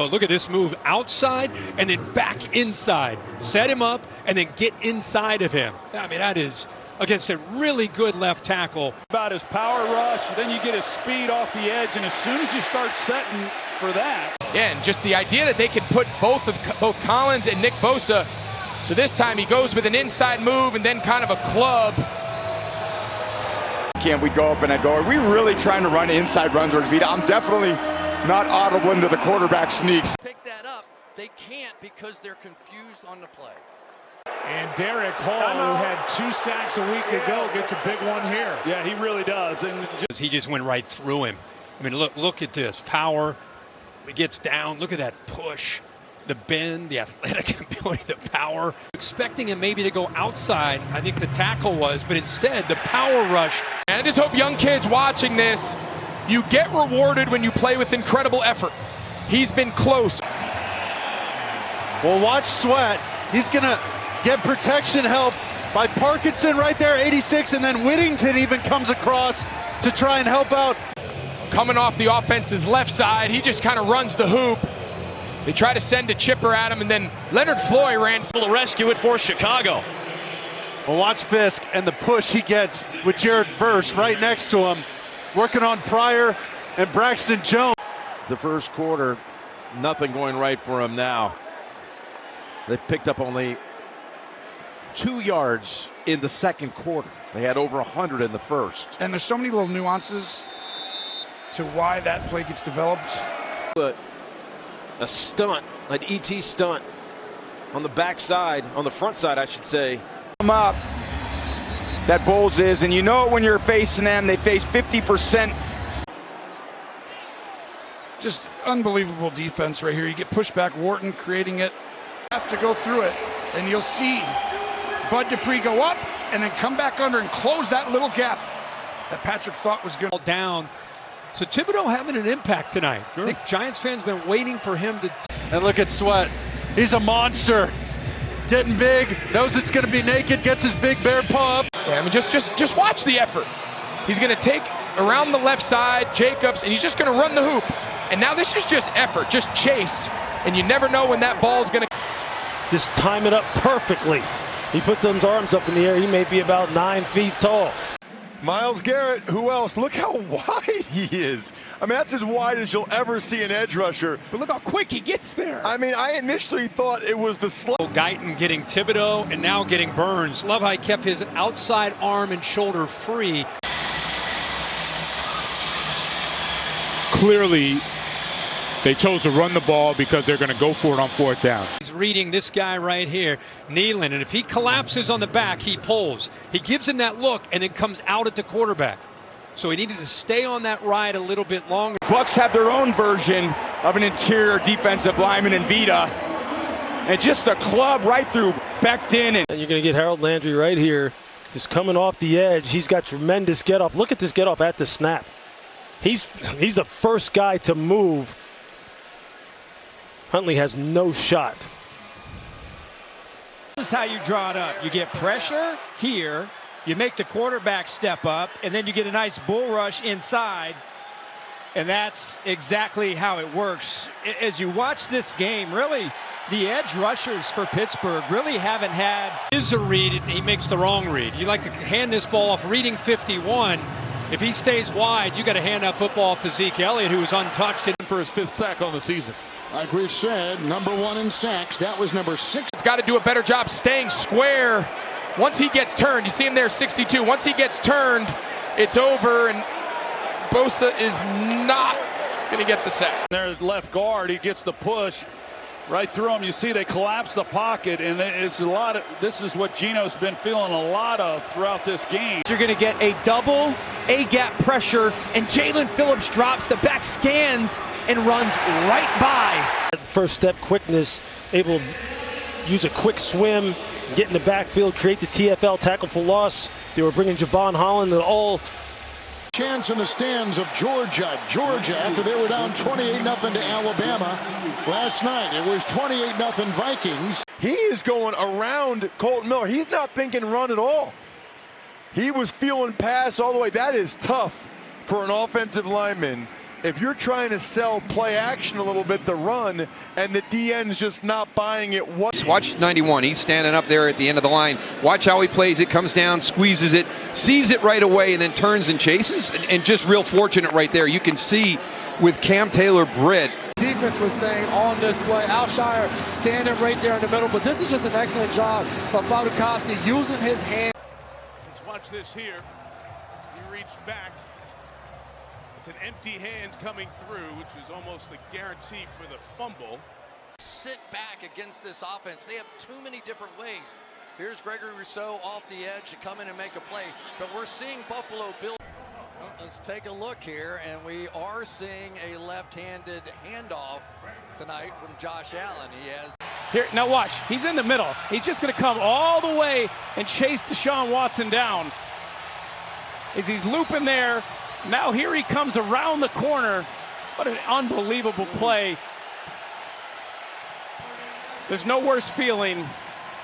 Oh, look at this move outside and then back inside. Set him up and then get inside of him. I mean, that is against a really good left tackle. About his power rush, then you get his speed off the edge, and as soon as you start setting for that. Yeah, and just the idea that they can put both Collins and Nick Bosa. So this time he goes with an inside move and then kind of a club. Can't we go up and I'd go, are we really trying to run inside runs towards Vita? I'm definitely not audible into the quarterback sneaks. Pick that up. They can't because they're confused on the play. And Derek Hall, who had 2 sacks a week ago, gets a big one here. Yeah, he really does. And he just went right through him. I mean, look at this power. He gets down. Look at that push, the bend, the athletic ability, the power. Expecting him maybe to go outside, I think the tackle was, but instead the power rush. And I just hope young kids watching this, you get rewarded when you play with incredible effort. He's been close. Well, watch Sweat. He's going to get protection help by Parkinson right there, 86, and then Whittington even comes across to try and help out. Coming off the offense's left side, he just kind of runs the hoop. They try to send a chipper at him, and then Leonard Floyd ran for the rescue it for Chicago. Well, watch Fisk and the push he gets with Jared Verse right next to him, working on Pryor and Braxton Jones. The first quarter, nothing going right for him now. They've picked up only 2 yards in the second quarter. They had over 100 in the first. And there's so many little nuances to why that play gets developed. But a stunt, an ET stunt on the backside, on the front side, I should say. Come up, that Bowles is, and you know it when you're facing them. They face 50%. Just unbelievable defense right here. You get pushed back, Wharton creating it. Have to go through it, and you'll see Bud Dupree go up and then come back under and close that little gap that Patrick thought was good. Down. So Thibodeau having an impact tonight. Sure. I think Giants fans been waiting for him to. And look at Sweat. He's a monster. Getting big, knows it's going to be naked, gets his big bear paw up. Yeah, I mean, just watch the effort. He's going to take around the left side, Jacobs, and he's just going to run the hoop. And now this is just effort, just chase. And you never know when that ball is going to. Just time it up perfectly. He puts those arms up in the air. He may be about 9 feet tall. Myles Garrett, who else? Look how wide he is. I mean, that's as wide as you'll ever see an edge rusher. But look how quick he gets there. I mean, I initially thought it was the Guyton getting Thibodeau and now getting Burns. Love how he kept his outside arm and shoulder free. clearly they chose to run the ball because they're going to go for it on 4th down. He's reading this guy right here, Nealon, and if he collapses on the back, he pulls. He gives him that look and then comes out at the quarterback. So he needed to stay on that ride a little bit longer. Bucs have their own version of an interior defensive lineman in Vita. And just a club right through Becton. And you're going to get Harold Landry right here, just coming off the edge. He's got tremendous get-off. Look at this get-off at the snap. He's the first guy to move. Huntley has no shot. This is how you draw it up. You get pressure here, you make the quarterback step up, and then you get a nice bull rush inside. And that's exactly how it works. As you watch this game, really, the edge rushers for Pittsburgh really haven't had. Is a read, he makes the wrong read. You like to hand this ball off, reading 51. If he stays wide, you got to hand that football off to Zeke Elliott, who was untouched for his 5th sack on the season. Like we said, number 1 in sacks. That was number 6. It's got to do a better job staying square. Once he gets turned, you see him there, 62. Once he gets turned, it's over, and Bosa is not going to get the sack. Their left guard, he gets the push right through him. You see they collapse the pocket, and it's a lot of. This is what Geno's been feeling a lot of throughout this game. You're going to get a double A-gap pressure, and Jalen Phillips drops the back, scans, and runs right by. First step quickness, able to use a quick swim, get in the backfield, create the TFL tackle for loss. They were bringing Javon Holland and all. Chance in the stands of Georgia. Georgia, after they were down 28-0 to Alabama last night, it was 28-0 Vikings. He is going around Colton Miller. He's not thinking run at all. He was feeling pass all the way. That is tough for an offensive lineman if you're trying to sell play action a little bit, the run, and the DN's just not buying it. Watch 91. He's standing up there at the end of the line. Watch how he plays it, comes down, squeezes it, sees it right away, and then turns and chases. And just real fortunate right there. You can see with Cam Taylor-Britt. Defense was saying on this play, Alshire standing right there in the middle, but this is just an excellent job of Fatukasi using his hand. Let's watch this here. He reached back. It's an empty hand coming through, which is almost the guarantee for the fumble. Sit back against this offense. They have too many different ways. Here's Gregory Rousseau off the edge to come in and make a play, but we're seeing Buffalo build. Well, let's take a look here, and we are seeing a left-handed handoff tonight from Josh Allen. He has. Here, now watch. He's in the middle. He's just going to come all the way and chase Deshaun Watson down. As he's looping there. Now here he comes around the corner. What an unbelievable play. There's no worse feeling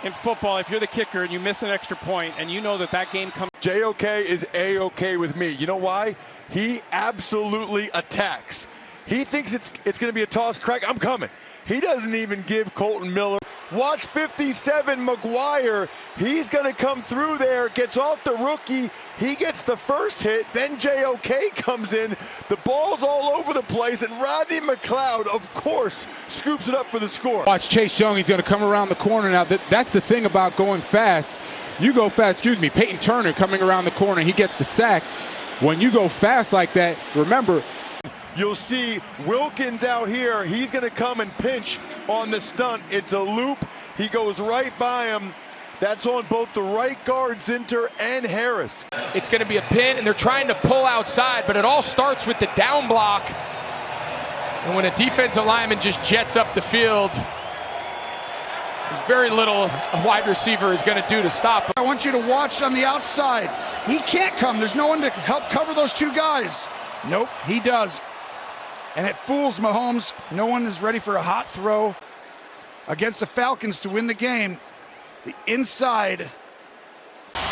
in football if you're the kicker and you miss an extra point and you know that game comes. JOK is A-OK with me. You know why? He absolutely attacks. He thinks it's going to be a toss crack. I'm coming. He doesn't even give Colton Miller. Watch 57 McGuire. He's going to come through there, gets off the rookie. He gets the first hit. Then JOK comes in. The ball's all over the place. And Rodney McLeod, of course, scoops it up for the score. Watch Chase Young. He's going to come around the corner now. That's the thing about going fast. You go fast, Peyton Turner coming around the corner. He gets the sack. When you go fast like that, remember, you'll see Wilkins out here. He's going to come and pinch on the stunt. It's a loop. He goes right by him. That's on both the right guard, Zinter, and Harris. It's going to be a pin, and they're trying to pull outside, but it all starts with the down block. And when a defensive lineman just jets up the field, there's very little a wide receiver is going to do to stop him. I want you to watch on the outside. He can't come. There's no one to help cover those two guys. Nope, he does. And it fools Mahomes. No one is ready for a hot throw against the Falcons to win the game. The inside.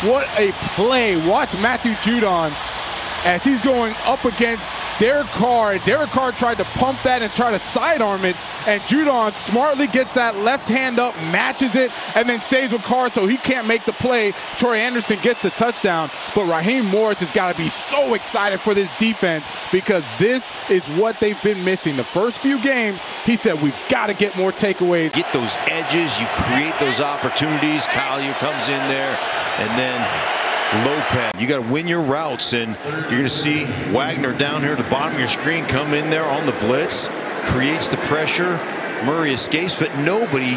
What a play. Watch Matthew Judon as he's going up against Derek Carr. Derek Carr tried to pump that and try to sidearm it, and Judon smartly gets that left hand up, matches it, and then stays with Carr so he can't make the play. Troy Anderson gets the touchdown, but Raheem Morris has got to be so excited for this defense because this is what they've been missing. The first few games, he said, we've got to get more takeaways. Get those edges, you create those opportunities. Collier comes in there, and then Lopez. You got to win your routes, and you're going to see Wagner down here at the bottom of your screen come in there on the blitz, creates the pressure. Murray escapes, but nobody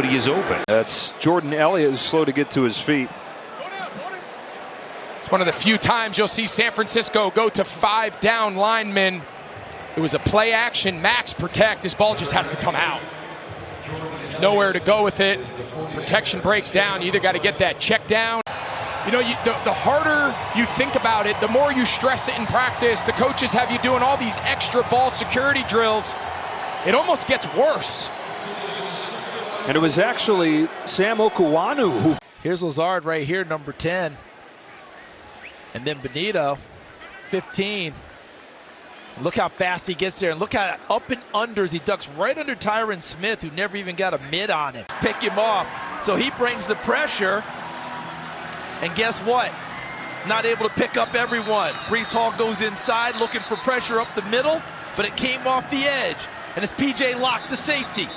is open. That's Jordan Elliott who's slow to get to his feet. It's one of the few times you'll see San Francisco go to 5 down linemen. It was a play action, max protect. This ball just has to come out. There's nowhere to go with it. Protection breaks down. You either got to get that check down. You know, the harder you think about it, the more you stress it in practice. The coaches have you doing all these extra ball security drills. It almost gets worse. And it was actually Sam Okuwanu who. Here's Lazard right here, number 10. And then Benito, 15. Look how fast he gets there. And look how up and unders he ducks right under Tyron Smith, who never even got a mid on him. Pick him off. So he brings the pressure. And guess what? Not able to pick up everyone. Breece Hall goes inside looking for pressure up the middle, but it came off the edge. And it's P.J. Locke, the safety.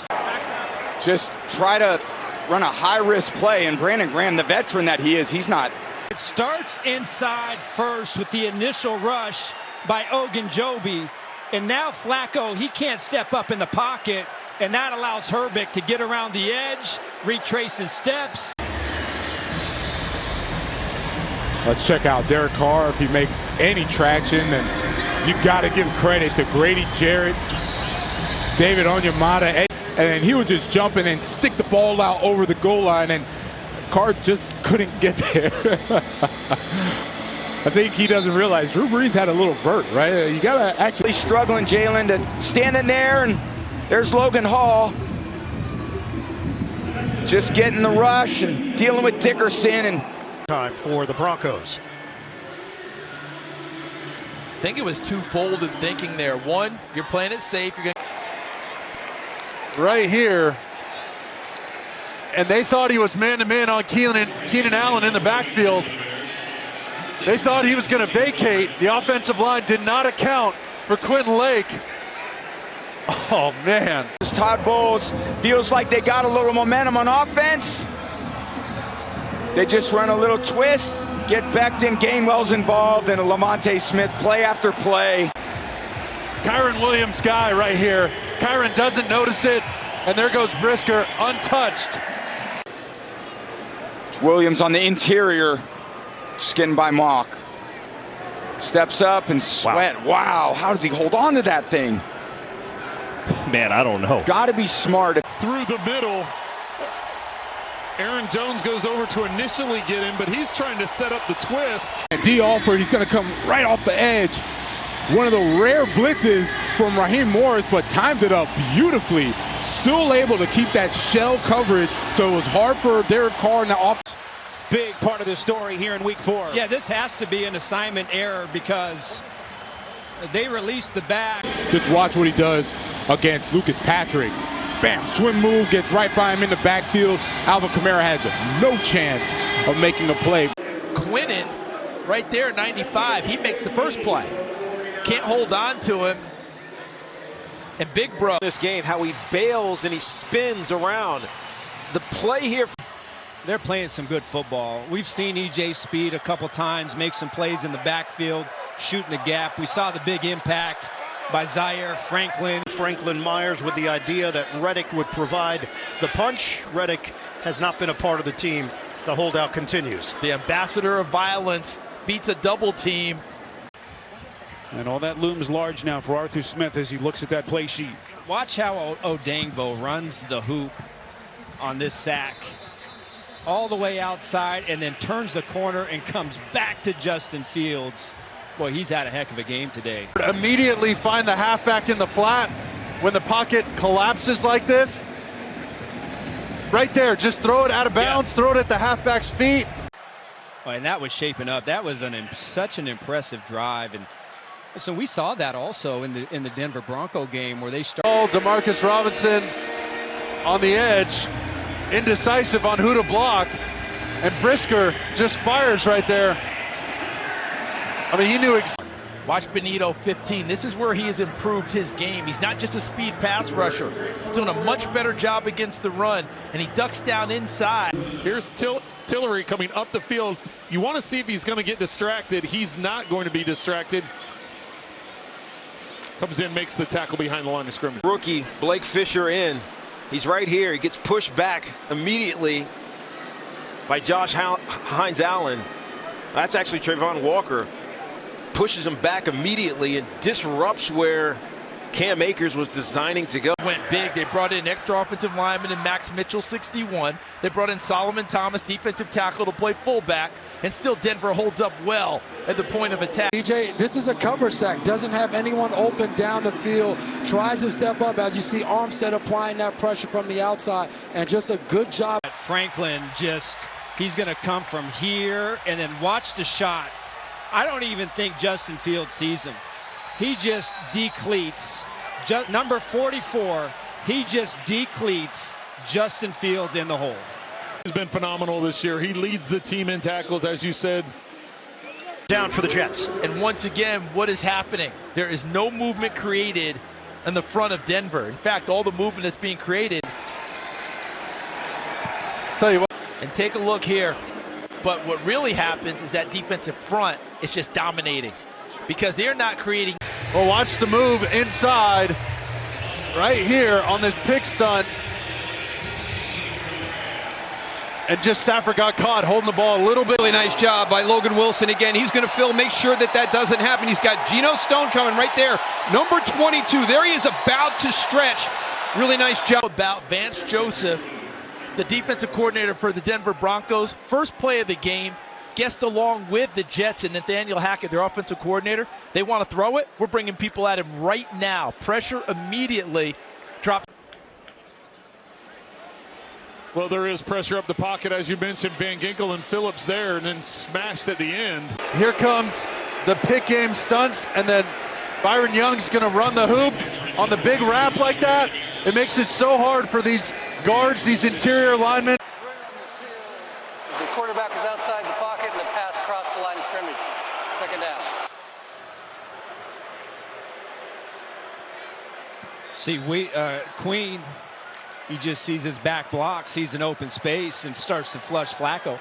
Just try to run a high-risk play, and Brandon Graham, the veteran that he is, he's not. It starts inside first with the initial rush by Ogunjobi. And now Flacco, he can't step up in the pocket, and that allows Herbig to get around the edge, retrace his steps. Let's check out Derek Carr if he makes any traction. And you got to give credit to Grady Jarrett, David Onyemata. And then he would just jump in and stick the ball out over the goal line. And Carr just couldn't get there. I think he doesn't realize Drew Brees had a little vert, right? You got to actually. Struggling, Jalen, to stand in there. And there's Logan Hall. Just getting the rush and dealing with Dickerson and. Time for the Broncos. think it was twofold in thinking there. One, you're playing it safe. You're gonna right here. And they thought he was man-to-man on Keenan Allen in the backfield. They thought he was going to vacate. The offensive line did not account for Quentin Lake. Oh, man. Todd Bowles feels like they got a little momentum on offense. They just run a little twist, get Becton, Gainwell's involved, and a Lamonte Smith play after play. Kyron Williams guy right here. Kyron doesn't notice it, and there goes Brisker untouched. Williams on the interior, just getting by Mock. Steps up and Sweat. Wow, how does he hold on to that thing? Man, I don't know. Got to be smart. Through the middle. Aaron Jones goes over to initially get him, but he's trying to set up the twist. And D. Alford, he's going to come right off the edge. One of the rare blitzes from Raheem Morris, but times it up beautifully. Still able to keep that shell coverage, so it was hard for Derek Carr in the off. Big part of the story here in week 4. Yeah, this has to be an assignment error because they released the back. Just watch what he does against Lucas Patrick. Bam, swim move, gets right by him in the backfield. Alvin Kamara has no chance of making a play. Quinnen, right there, 95. He makes the first play. Can't hold on to him. And Big Bro. This game, how he bails and he spins around. The play here. They're playing some good football. We've seen E.J. Speed a couple times make some plays in the backfield, shooting the gap. We saw the big impact by Zaire Franklin. Franklin Myers with the idea that Reddick would provide the punch. Reddick has not been a part of the team. The holdout continues. The ambassador of violence beats a double team. And all that looms large now for Arthur Smith as he looks at that play sheet. Watch how Odangbo runs the hoop on this sack. All the way outside and then turns the corner and comes back to Justin Fields. Boy, he's had a heck of a game today. Immediately find the halfback in the flat when the pocket collapses like this. Right there, just throw it out of bounds, throw it at the halfback's feet. And that was shaping up. That was such an impressive drive. And so we saw that also in the Denver Bronco game where they started. Demarcus Robinson on the edge, indecisive on who to block, and Brisker just fires right there. I mean, he knew exactly. Watch Benito 15. This is where he has improved his game. He's not just a speed pass rusher. He's doing a much better job against the run, and he ducks down inside. Here's Tillery coming up the field. You want to see if he's going to get distracted. He's not going to be distracted. Comes in, makes the tackle behind the line of scrimmage. Rookie Blake Fisher in. He's right here. He gets pushed back immediately by Josh Hines Allen. That's actually Trayvon Walker. Pushes him back immediately and disrupts where Cam Akers was designing to go. Went big. They brought in extra offensive lineman and Max Mitchell, 61. They brought in Solomon Thomas, defensive tackle, to play fullback. And still Denver holds up well at the point of attack. DJ, this is a cover sack. Doesn't have anyone open down the field. Tries to step up as you see Armstead applying that pressure from the outside. And just a good job. Franklin he's going to come from here and then watch the shot. I don't even think Justin Fields sees him. He just decleats. Number 44, he just decleats Justin Fields in the hole. He's been phenomenal this year. He leads the team in tackles, as you said. Down for the Jets. And once again, what is happening? There is no movement created in the front of Denver. In fact, all the movement that's being created. Tell you what. And take a look here. But what really happens is that defensive front is just dominating because they're not creating. Well, watch the move inside right here on this pick stunt. And just Stafford got caught holding the ball a little bit. Really nice job by Logan Wilson again. He's going to make sure that doesn't happen. He's got Geno Stone coming right there. Number 22. There he is about to stretch. Really nice job. About Vance Joseph, the defensive coordinator for the Denver Broncos. First play of the game, guessed along with the Jets and Nathaniel Hackett, their offensive coordinator. They want to throw it. We're bringing people at him right now. Pressure immediately. Drop. Well, there is pressure up the pocket, as you mentioned. Van Ginkel and Phillips there, and then smashed at the end. Here comes the pick game stunts, and then Byron Young's going to run the hoop on the big wrap like that. It makes it so hard for these guards, these interior linemen. The quarterback is outside the pocket and the pass crossed the line of scrimmage. Second down. See, Queen, he just sees his back block, sees an open space, and starts to flush Flacco.